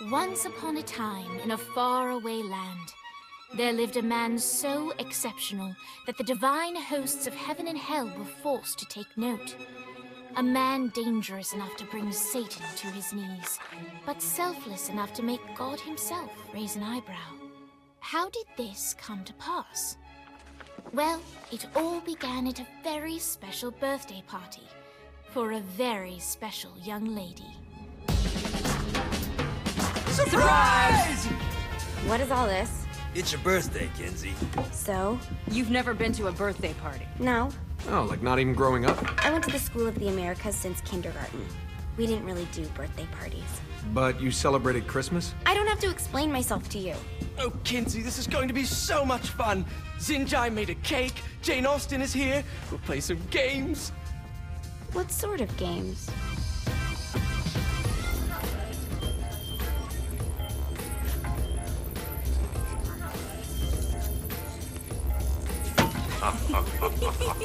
Once upon a time, in a faraway land, there lived a man so exceptional that the divine hosts of heaven and hell were forced to take note. A man dangerous enough to bring Satan to his knees, but selfless enough to make God himself raise an eyebrow. How did this come to pass? Well, it all began at a very special birthday party for a very special young lady. Surprise! What is all this? It's your birthday, Kinsey. So? You've never been to a birthday party? No. Oh, like not even growing up? I went to the School of the Americas since kindergarten. We didn't really do birthday parties. But you celebrated Christmas? I don't have to explain myself to you. Oh, Kinsey, this is going to be so much fun. Xinjai made a cake, Jane Austen is here, we'll play some games. What sort of games?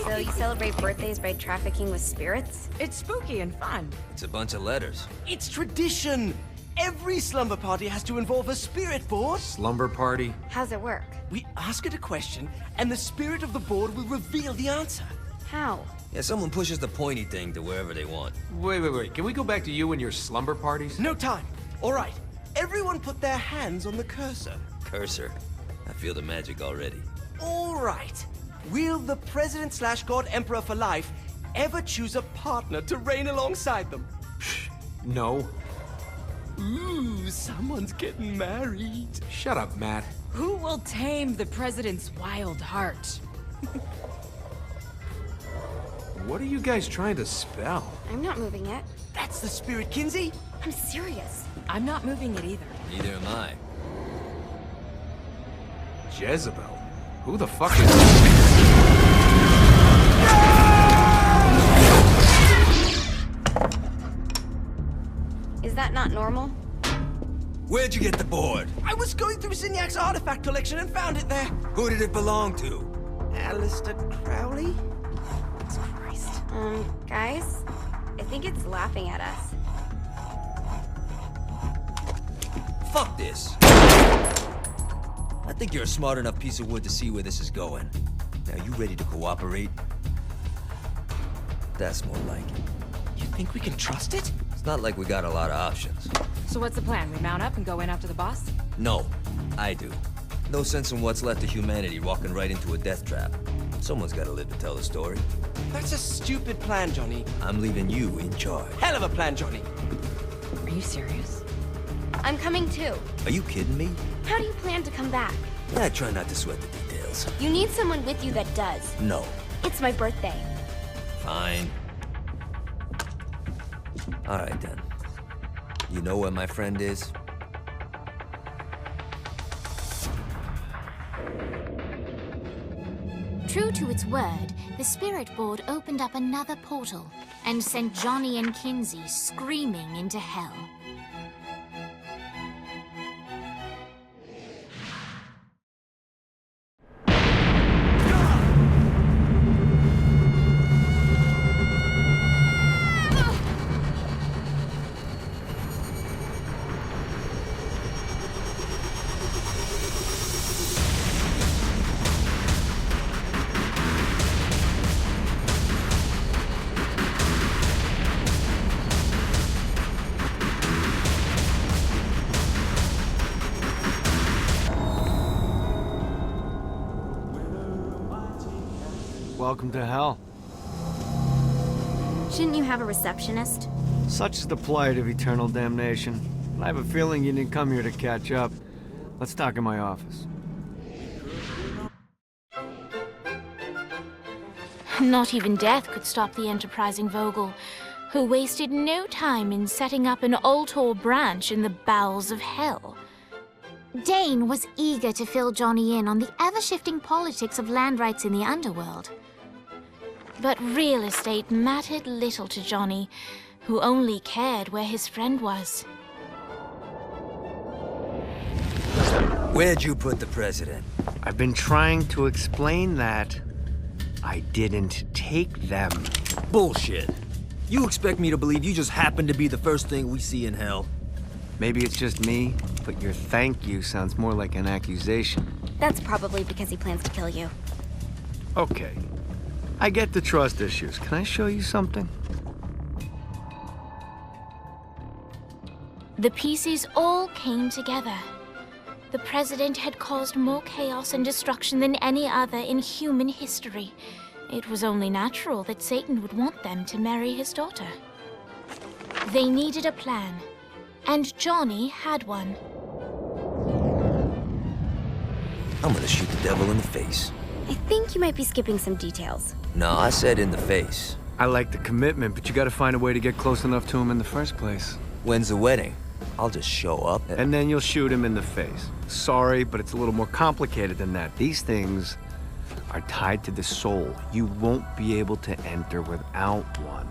So you celebrate birthdays by trafficking with spirits? It's spooky and fun. It's a bunch of letters. It's tradition. Every slumber party has to involve a spirit board. Slumber party? How's it work? We ask it a question, and the spirit of the board will reveal the answer. How? Yeah, someone pushes the pointy thing to wherever they want. Wait. Can we go back to you and your slumber parties? No time. All right. Everyone put their hands on the cursor. Cursor. I feel the magic already. All right. Will the President/God Emperor for life ever choose a partner to reign alongside them? No. Ooh, someone's getting married. Shut up, Matt. Who will tame the president's wild heart? What are you guys trying to spell? I'm not moving it. That's the spirit, Kinsey. I'm serious. I'm not moving it either. Neither am I. Jezebel? Who the fuck is... Is that not normal? Where'd you get the board? I was going through Signac's artifact collection and found it there. Who did it belong to? Alistair Crowley? Christ. Guys? I think it's laughing at us. Fuck this. I think you're a smart enough piece of wood to see where this is going. Now, you ready to cooperate? That's more like it. You think we can trust it? It's not like we got a lot of options. So what's the plan? We mount up and go in after the boss? No, I do. No sense in what's left of humanity walking right into a death trap. Someone's gotta live to tell the story. That's a stupid plan, Johnny. I'm leaving you in charge. Hell of a plan, Johnny. Are you serious? I'm coming too. Are you kidding me? How do you plan to come back? I try not to sweat the details. You need someone with you that does. No. It's my birthday. Fine. All right, then. You know where my friend is? True to its word, the spirit board opened up another portal and sent Johnny and Kinsey screaming into hell. Welcome to hell. Shouldn't you have a receptionist? Such is the plight of eternal damnation. I have a feeling you didn't come here to catch up. Let's talk in my office. Not even death could stop the enterprising Vogel, who wasted no time in setting up an Altor branch in the bowels of hell. Dane was eager to fill Johnny in on the ever-shifting politics of land rights in the underworld. But real estate mattered little to Johnny, who only cared where his friend was. Where'd you put the president? I've been trying to explain that. I didn't take them. Bullshit. You expect me to believe you just happen to be the first thing we see in hell? Maybe it's just me, but your thank you sounds more like an accusation. That's probably because he plans to kill you. Okay. I get the trust issues. Can I show you something? The pieces all came together. The president had caused more chaos and destruction than any other in human history. It was only natural that Satan would want them to marry his daughter. They needed a plan, and Johnny had one. I'm gonna shoot the devil in the face. I think you might be skipping some details. No, I said in the face. I like the commitment, but you gotta find a way to get close enough to him in the first place. When's the wedding? I'll just show up And then you'll shoot him in the face. Sorry, but it's a little more complicated than that. These things are tied to the soul. You won't be able to enter without one.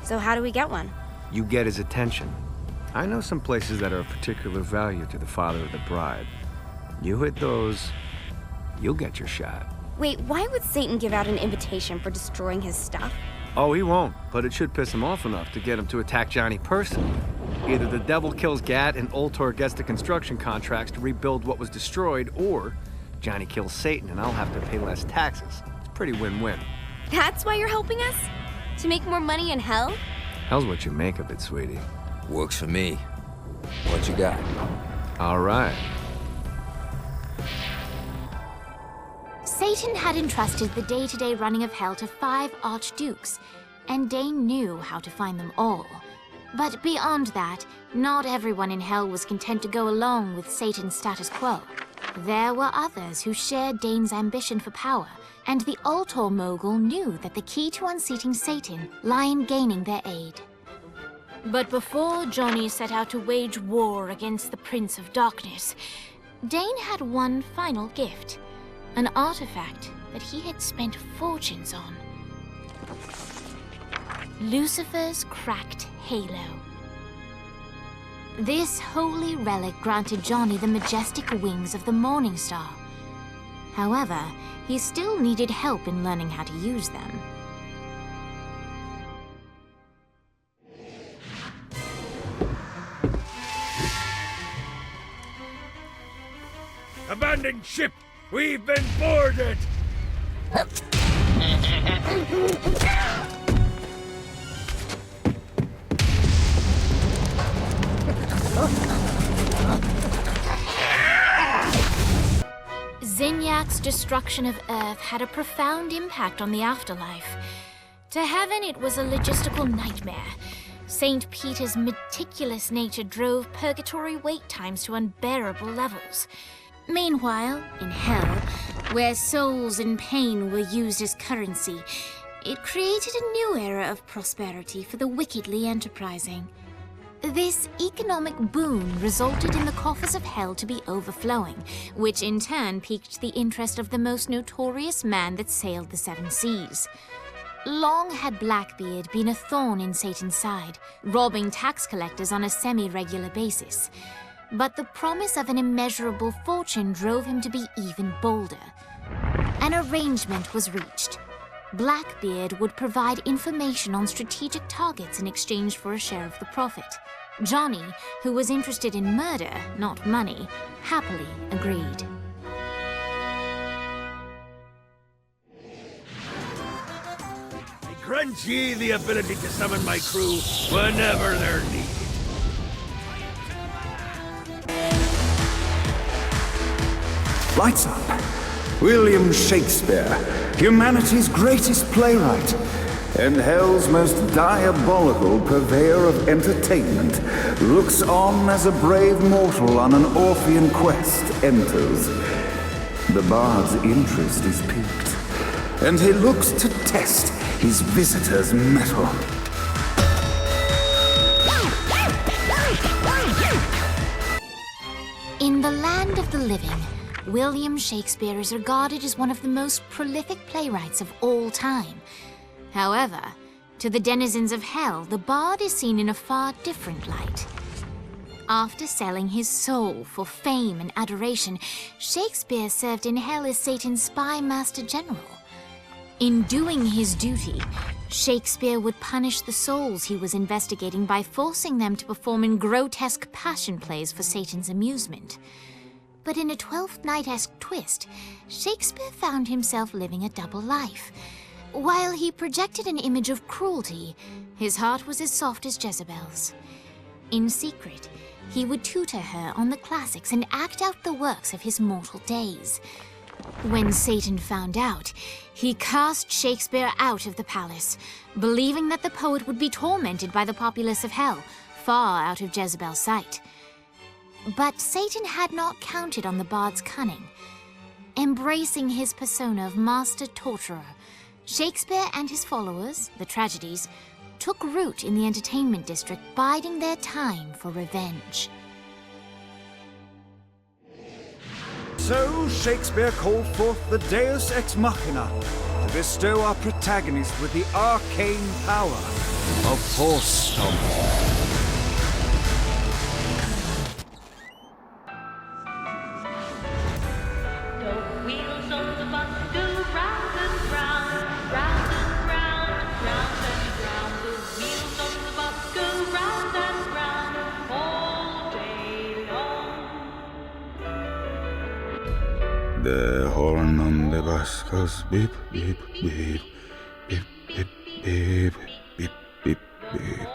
So how do we get one? You get his attention. I know some places that are of particular value to the father of the bride. You hit those, you'll get your shot. Wait, why would Satan give out an invitation for destroying his stuff? Oh, he won't, but it should piss him off enough to get him to attack Johnny personally. Either the devil kills Gat and Ultor gets the construction contracts to rebuild what was destroyed, or Johnny kills Satan and I'll have to pay less taxes. It's pretty win-win. That's why you're helping us? To make more money in hell? Hell's what you make of it, sweetie. Works for me. What you got? All right. Satan had entrusted the day-to-day running of hell to 5 archdukes, and Dane knew how to find them all. But beyond that, not everyone in hell was content to go along with Satan's status quo. There were others who shared Dane's ambition for power, and the Ultor mogul knew that the key to unseating Satan lay in gaining their aid. But before Johnny set out to wage war against the Prince of Darkness, Dane had one final gift, an artifact that he had spent fortunes on. Lucifer's cracked halo. This holy relic granted Johnny the majestic wings of the Morning Star. However, he still needed help in learning how to use them. Abandoned ship! We've been boarded! Zinyak's destruction of Earth had a profound impact on the afterlife. To heaven, it was a logistical nightmare. St. Peter's meticulous nature drove purgatory wait times to unbearable levels. Meanwhile, in hell, where souls in pain were used as currency, it created a new era of prosperity for the wickedly enterprising. This economic boon resulted in the coffers of hell to be overflowing, which in turn piqued the interest of the most notorious man that sailed the 7 seas. Long had Blackbeard been a thorn in Satan's side, robbing tax collectors on a semi-regular basis. But the promise of an immeasurable fortune drove him to be even bolder. An arrangement was reached. Blackbeard would provide information on strategic targets in exchange for a share of the profit. Johnny, who was interested in murder, not money, happily agreed. I grant ye the ability to summon my crew whenever they're needed. Lights up. William Shakespeare, humanity's greatest playwright, and hell's most diabolical purveyor of entertainment, looks on as a brave mortal on an Orphean quest enters. The bard's interest is piqued, and he looks to test his visitor's mettle. In the land of the living, William Shakespeare is regarded as one of the most prolific playwrights of all time. However, to the denizens of hell, the bard is seen in a far different light. After selling his soul for fame and adoration, Shakespeare served in hell as Satan's spy master general. In doing his duty, Shakespeare would punish the souls he was investigating by forcing them to perform in grotesque passion plays for Satan's amusement. But in a Twelfth Night-esque twist, Shakespeare found himself living a double life. While he projected an image of cruelty, his heart was as soft as Jezebel's. In secret, he would tutor her on the classics and act out the works of his mortal days. When Satan found out, he cast Shakespeare out of the palace, believing that the poet would be tormented by the populace of hell, far out of Jezebel's sight. But Satan had not counted on the bard's cunning. Embracing his persona of master torturer, Shakespeare and his followers, the tragedies, took root in the entertainment district, biding their time for revenge. So Shakespeare called forth the Deus Ex Machina to bestow our protagonist with the arcane power of Force Stomp. The wheels of the bus go round and round, round and round, round and round. The wheels of the bus go round and round all day long. The horn on the bus goes beep, beep, beep, beep, beep, beep, beep, beep, beep.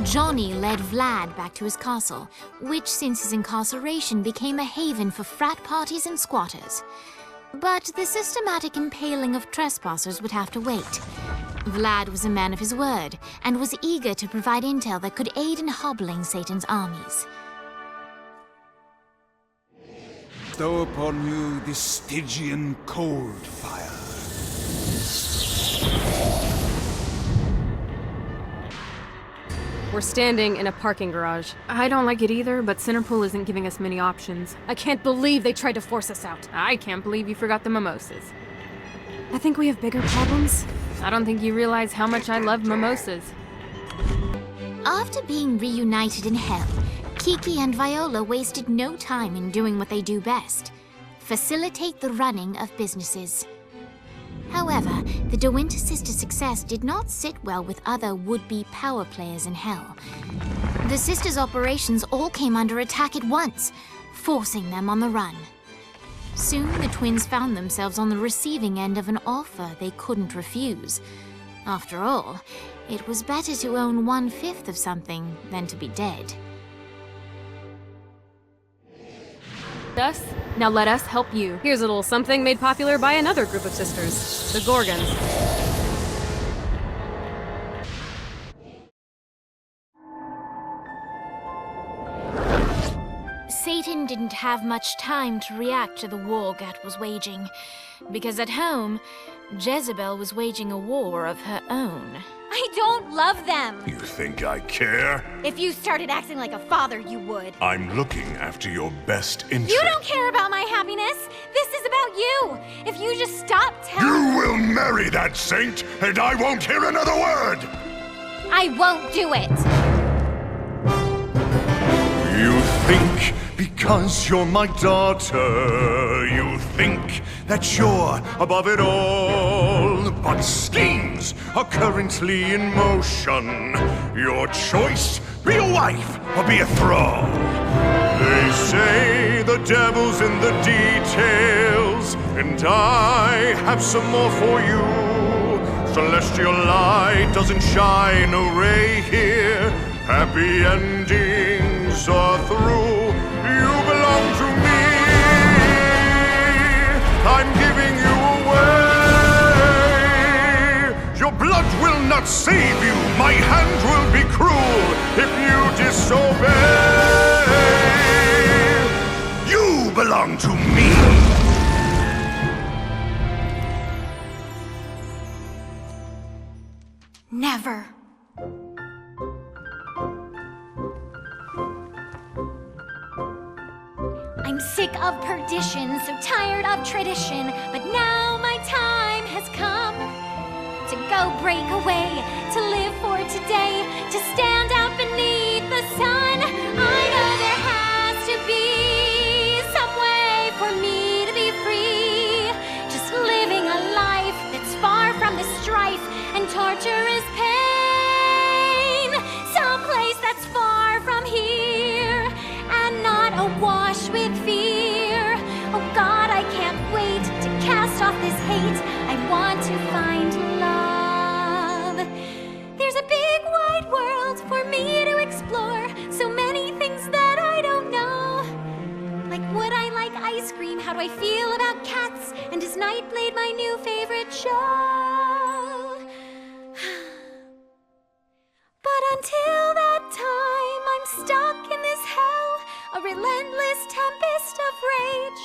Johnny led Vlad back to his castle, which since his incarceration became a haven for frat parties and squatters. But the systematic impaling of trespassers would have to wait. Vlad was a man of his word, and was eager to provide intel that could aid in hobbling Satan's armies. Bestow upon you the Stygian cold fire. We're standing in a parking garage. I don't like it either, but Centerpool isn't giving us many options. I can't believe they tried to force us out. I can't believe you forgot the mimosas. I think we have bigger problems. I don't think you realize how much I love mimosas. After being reunited in hell, Kiki and Viola wasted no time in doing what they do best: facilitate the running of businesses. However, the De Winter sisters' success did not sit well with other would-be power players in hell. The sisters' operations all came under attack at once, forcing them on the run. Soon, the twins found themselves on the receiving end of an offer they couldn't refuse. After all, it was better to own 1/5 of something than to be dead. Us? Now let us help you. Here's a little something made popular by another group of sisters, the Gorgons. Satan didn't have much time to react to the war Gat was waging, because at home, Jezebel was waging a war of her own. I don't love them! You think I care? If you started acting like a father, you would. I'm looking after your best interest. You don't care about my happiness! This is about you! If you just stop telling— You will marry that saint, and I won't hear another word! I won't do it! You think because you're my daughter, you think that you're above it all. But schemes are currently in motion. Your choice, be a wife or be a thrall. They say the devil's in the details, and I have some more for you. Celestial light doesn't shine a ray here. Happy endings are through. You belong to me. I'm giving you away. Your blood will not save you. My hand will be cruel if you disobey. You belong to me. Never. I'm sick of perdition, so tired of tradition, but now my time has come to go break away, to live for today, to stand out beneath the sun. I know there has to be some way for me to be free, just living a life that's relentless tempest of rage.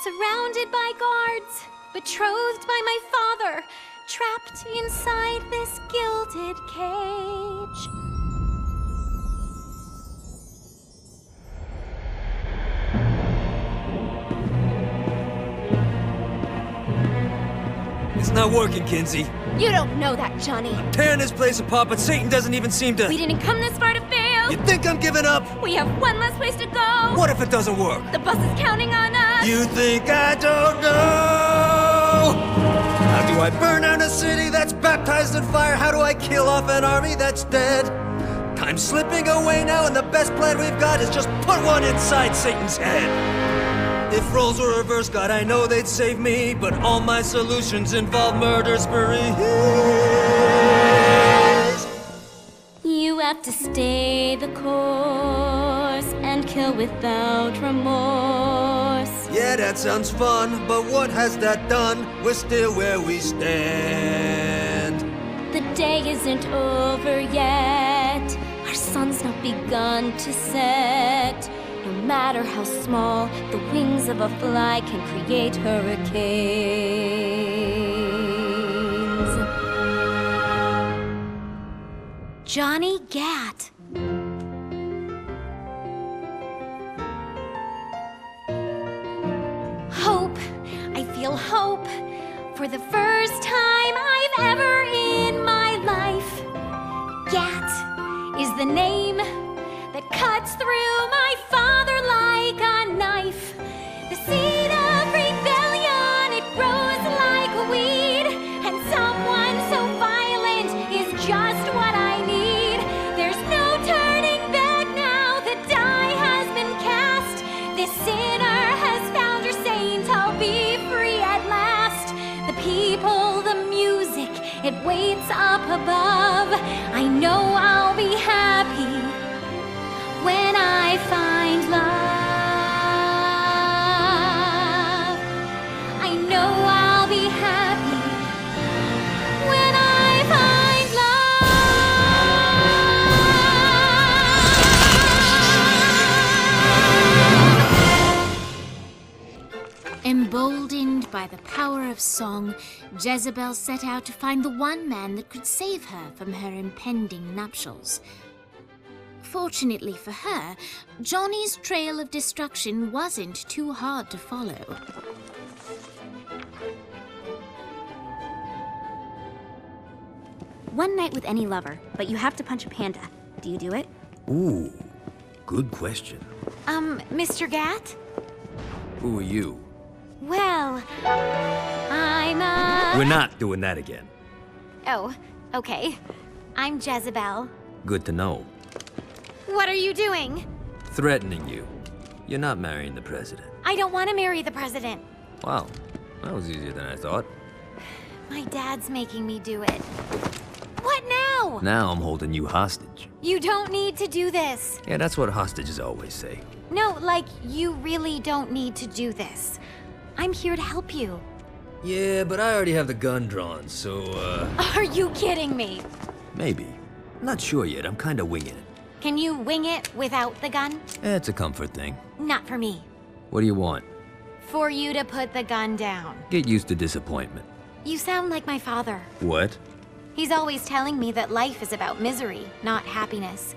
Surrounded by guards, betrothed by my father, trapped inside this gilded cage. It's not working, Kinsey. You don't know that, Johnny. Tearing this place apart, but Satan doesn't even seem to... We didn't come this far to fail. You think I'm giving up? We have one less place to go. What if it doesn't work? The bus is counting on us. You think I don't know? How do I burn down a city that's baptized in fire? How do I kill off an army that's dead? Time's slipping away now, and the best plan we've got is just put one inside Satan's head. If roles were reversed, God, I know they'd save me, but all my solutions involve murder sprees. You have to stay the course and kill without remorse. Yeah, that sounds fun, but what has that done? We're still where we stand. The day isn't over yet. Our sun's not begun to set. No matter how small, the wings of a fly can create hurricanes. Johnny Gat. Hope. I feel hope. For the first time I've ever in my life. Gat is the name that cuts through my father like a knife. The seed of rebellion, it grows like a weed, and someone so violent is just what I need. There's no turning back now, the die has been cast. This sinner has found her saint, I'll be free at last. The people, the music, it waits up above. I know I'll be happy when I find love. I know I'll be happy when I find love. Emboldened by the power of song, Jezebel set out to find the one man that could save her from her impending nuptials. Fortunately for her, Johnny's trail of destruction wasn't too hard to follow. One night with any lover, but you have to punch a panda. Do you do it? Ooh, good question. Mr. Gat? Who are you? Well, I'm We're not doing that again. Oh, okay. I'm Jezebel. Good to know. What are you doing? Threatening you. You're not marrying the president. I don't want to marry the president. Wow, that was easier than I thought. My dad's making me do it. What now? Now I'm holding you hostage. You don't need to do this. Yeah, that's what hostages always say. No, like, you really don't need to do this. I'm here to help you. Yeah, but I already have the gun drawn, so, Are you kidding me? maybe. Not sure yet, I'm kinda winging it. Can you wing it without the gun? It's a comfort thing. Not for me. What do you want? For you to put the gun down. Get used to disappointment. You sound like my father. What? He's always telling me that life is about misery, not happiness.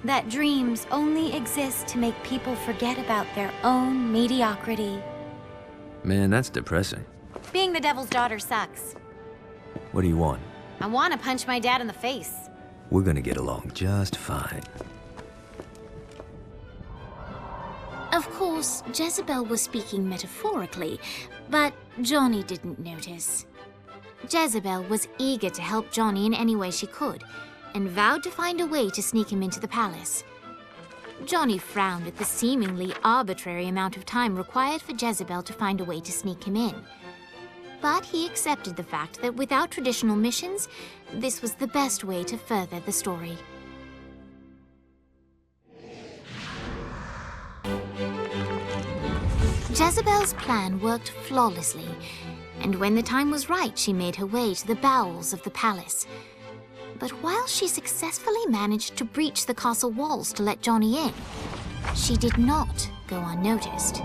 That dreams only exist to make people forget about their own mediocrity. Man, that's depressing. Being the devil's daughter sucks. What do you want? I want to punch my dad in the face. We're gonna get along just fine. Of course, Jezebel was speaking metaphorically, but Johnny didn't notice. Jezebel was eager to help Johnny in any way she could, and vowed to find a way to sneak him into the palace. Johnny frowned at the seemingly arbitrary amount of time required for Jezebel to find a way to sneak him in. But he accepted the fact that without traditional missions, this was the best way to further the story. Jezebel's plan worked flawlessly, and when the time was right, she made her way to the bowels of the palace. But while she successfully managed to breach the castle walls to let Johnny in, she did not go unnoticed.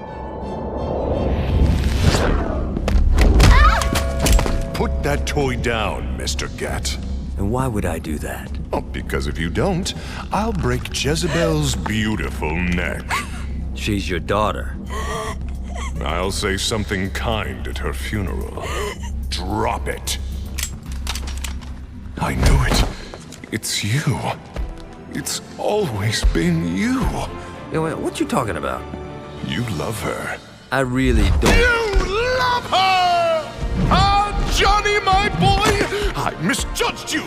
Put that toy down, Mr. Gat. And why would I do that? Oh, because if you don't, I'll break Jezebel's beautiful neck. She's your daughter. I'll say something kind at her funeral. Drop it. I knew it. It's you. It's always been you. What you talking about? You love her. I really don't. You love her! Ah, Johnny, my boy! I misjudged you.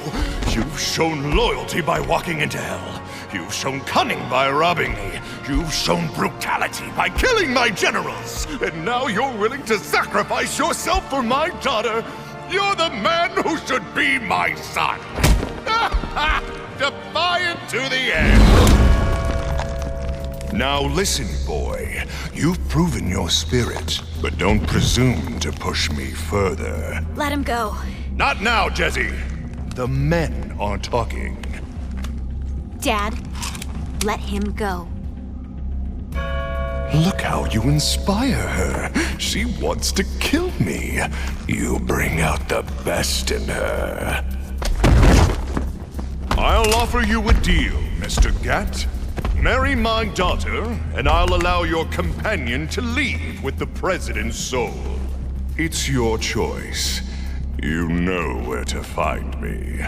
You've shown loyalty by walking into hell. You've shown cunning by robbing me. You've shown brutality by killing my generals. And now you're willing to sacrifice yourself for my daughter. You're the man who should be my son. Defiant to the end. Now listen, boy. You've proven your spirit, but don't presume to push me further. Let him go. Not now, Jesse. The men are talking. Dad, let him go. Look how you inspire her. She wants to kill me. You bring out the best in her. I'll offer you a deal, Mr. Gat. Marry my daughter, and I'll allow your companion to leave with the President's soul. It's your choice. You know where to find me.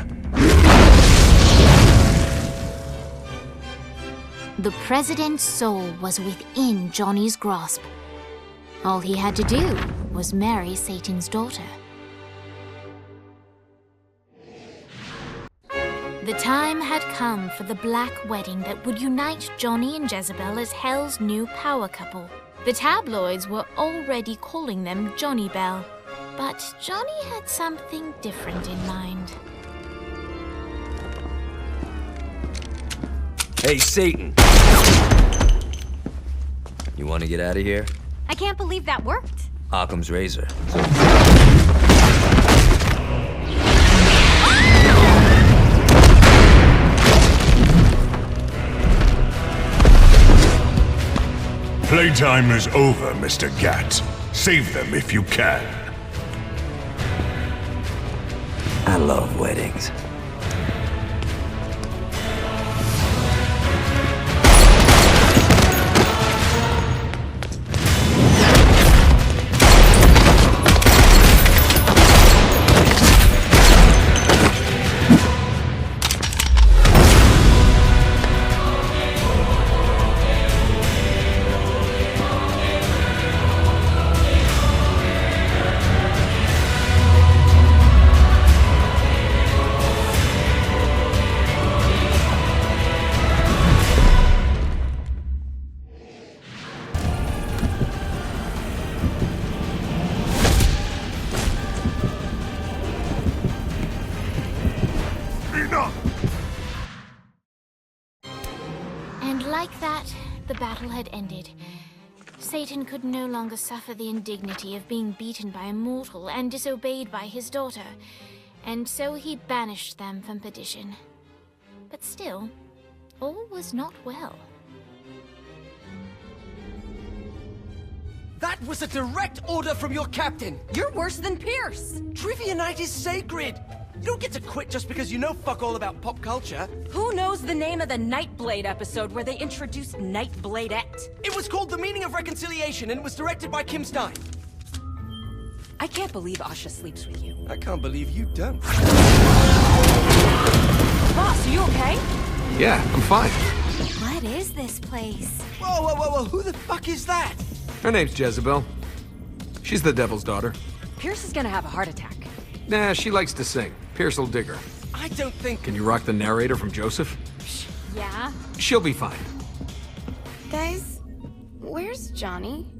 The President's soul was within Johnny's grasp. All he had to do was marry Satan's daughter. The time had come for the black wedding that would unite Johnny and Jezebel as Hell's new power couple. The tabloids were already calling them Johnny Bell, but Johnny had something different in mind. Hey, Satan! You want to get out of here? I can't believe that worked. Occam's razor. Playtime is over, Mr. Gat. Save them if you can. I love weddings. Like that, the battle had ended. Satan could no longer suffer the indignity of being beaten by a mortal and disobeyed by his daughter, and so he banished them from perdition. But still, all was not well. That was a direct order from your captain! You're worse than Pierce! Trivia night is sacred! You don't get to quit just because you know fuck all about pop culture. Who knows the name of the Nightblade episode where they introduced Nightbladette? It was called The Meaning of Reconciliation and it was directed by Kim Stein. I can't believe Asha sleeps with you. I can't believe you don't. Boss, are you okay? Yeah, I'm fine. What is this place? Whoa, whoa, whoa, whoa, who the fuck is that? Her name's Jezebel. She's the devil's daughter. Pierce is gonna have a heart attack. Nah, she likes to sing. Pierce will dig her. I don't think... Can you rock the narrator from Joseph? Yeah? She'll be fine. Guys, where's Johnny?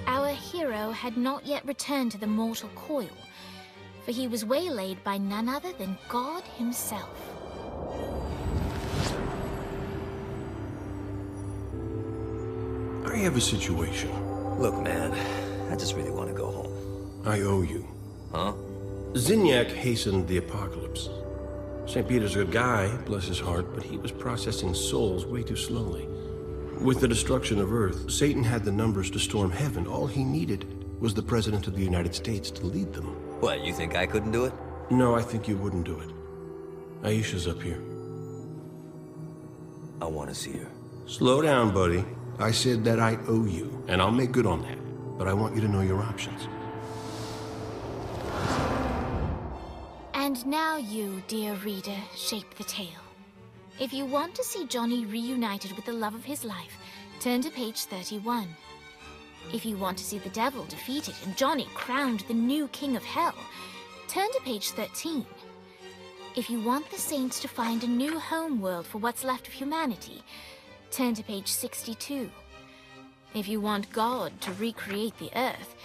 Our hero had not yet returned to the mortal coil, for he was waylaid by none other than God himself. I have a situation. Look, man, I just really want to go home. I owe you. Huh? Zinyak hastened the apocalypse. St. Peter's a good guy, bless his heart, but he was processing souls way too slowly. With the destruction of Earth, Satan had the numbers to storm heaven. All he needed was the President of the United States to lead them. What, you think I couldn't do it? No, I think you wouldn't do it. Aisha's up here. I want to see her. Slow down, buddy. I said that I owe you, and I'll make good on that. But I want you to know your options. And now you, dear reader, shape the tale. If you want to see Johnny reunited with the love of his life, turn to page 31. If you want to see the devil defeated and Johnny crowned the new king of hell, turn to page 13. If you want the saints to find a new home world for what's left of humanity, turn to page 62. If you want God to recreate the earth,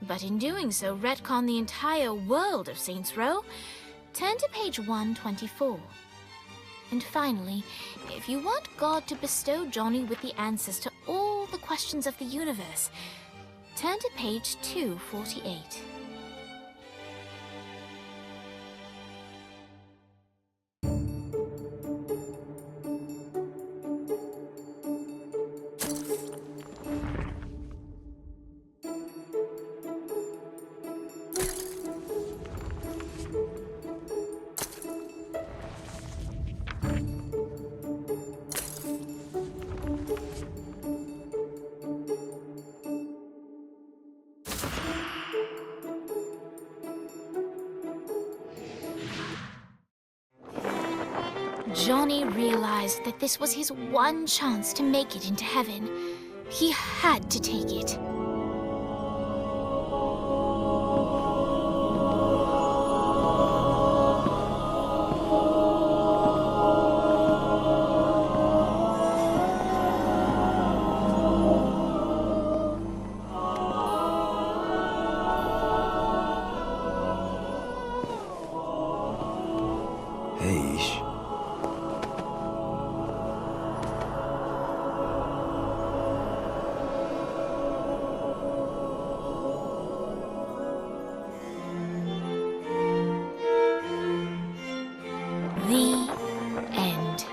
but in doing so retcon the entire world of Saints Row, turn to page 124. And finally, if you want God to bestow Johnny with the answers to all the questions of the universe, turn to page 248. Johnny realized that this was his one chance to make it into heaven. He had to take it. The end.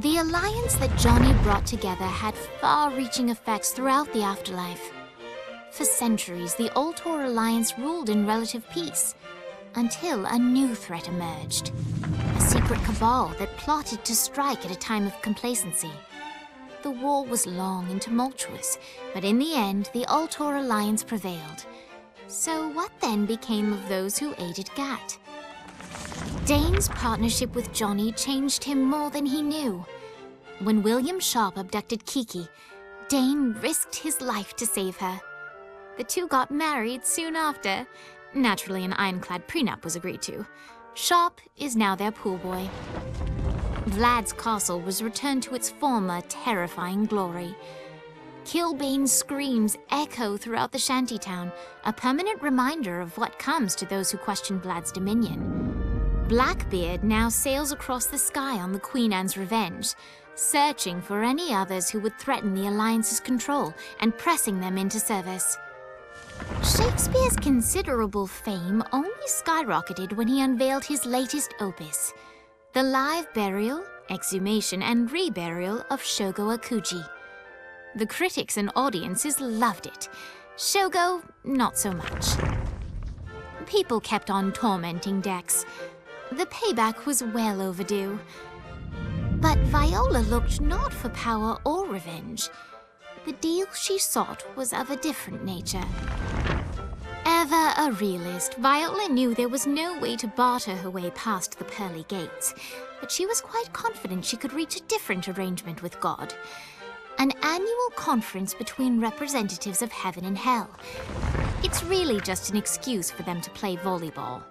The alliance that Johnny brought together had far-reaching effects throughout the afterlife. For centuries, the Ultor Alliance ruled in relative peace, until a new threat emerged. A secret cabal that plotted to strike at a time of complacency. The war was long and tumultuous, but in the end, the Ultor Alliance prevailed. So what then became of those who aided Gat? Dane's partnership with Johnny changed him more than he knew. When William Sharp abducted Kiki, Dane risked his life to save her. The two got married soon after. Naturally, an ironclad prenup was agreed to. Sharp is now their pool boy. Vlad's castle was returned to its former terrifying glory. Killbane's screams echo throughout the shantytown, a permanent reminder of what comes to those who question Vlad's dominion. Blackbeard now sails across the sky on the Queen Anne's revenge, searching for any others who would threaten the Alliance's control and pressing them into service. Shakespeare's considerable fame only skyrocketed when he unveiled his latest opus, the live burial, exhumation, and reburial of Shogo Akuji. The critics and audiences loved it. Shogo, not so much. People kept on tormenting Dex. The payback was well overdue. But Viola looked not for power or revenge. The deal she sought was of a different nature. Ever a realist, Viola knew there was no way to barter her way past the pearly gates, but she was quite confident she could reach a different arrangement with God. An annual conference between representatives of heaven and hell. It's really just an excuse for them to play volleyball.